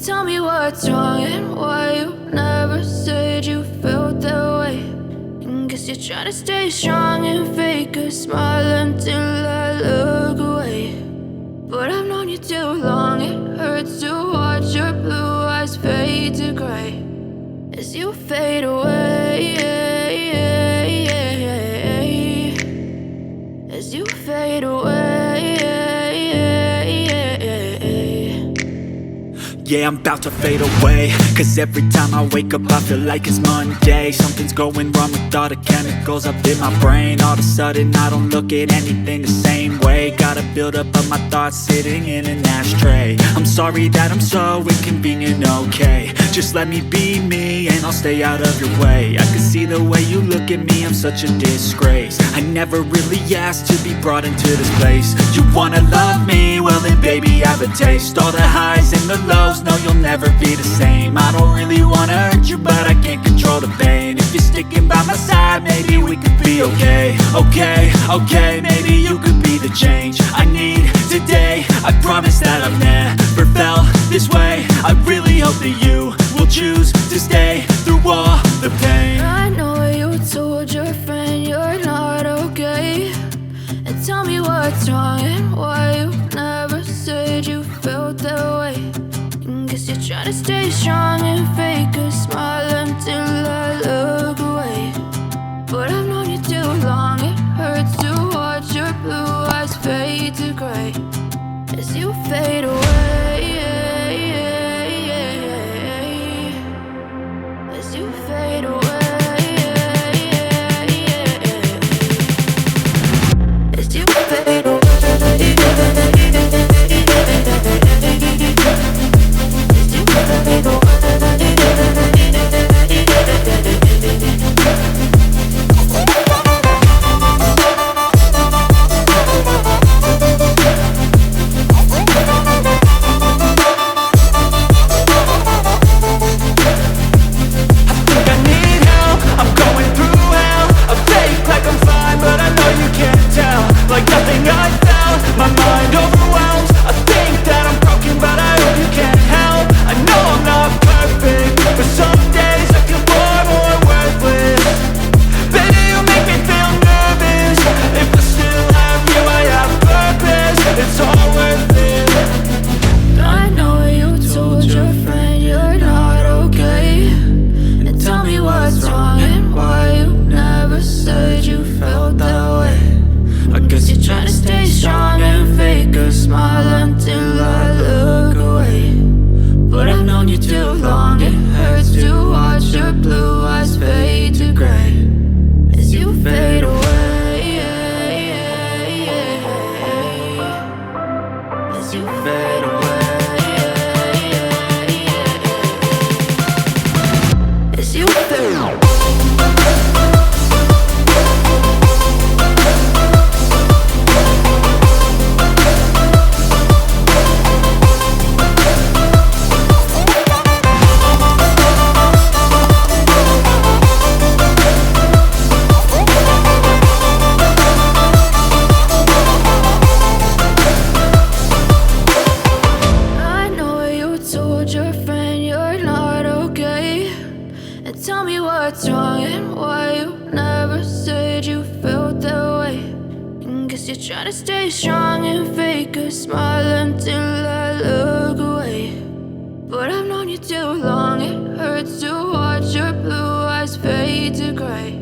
Tell me what's wrong and why you never said you felt that way. And guess you're trying to stay strong and fake a smile until I look away. But I've known you too long, it hurts to watch your blue eyes fade to gray as you fade away, as you fade away. Yeah, I'm about to fade away, cause every time I wake up I feel like it's Monday. Something's going wrong with all the chemicals up in my brain. All of a sudden I don't look at anything the same way. Got a buildup of my thoughts sitting in an ashtray. I'm sorry that I'm so inconvenient, okay. Just let me be me and I'll stay out of your way. I can see the way you look at me, I'm such a disgrace. I never really asked to be brought into this place. You wanna love me? Well then baby, have a taste. All the highs and the lows, no, you'll never be the same. I don't really wanna hurt you, but I can't control the pain. If you're sticking by my side, maybe we could be okay. Okay, maybe you could be the change I need today. I promise that I've never felt this way. I really hope that you will choose to stay through all the pain. I know you told your friend you're not okay. And tell me what's wrong and why you never said you felt that way. Guess you're trying to stay strong and fake a smile until I look away. But I've known you too long, it hurts to watch your blue eyes fade to gray as you fade away, as you fade away, as you fade away. Try to stay strong and fake a smile until I look away. But I've known you too long, it hurts to watch your blue eyes fade to gray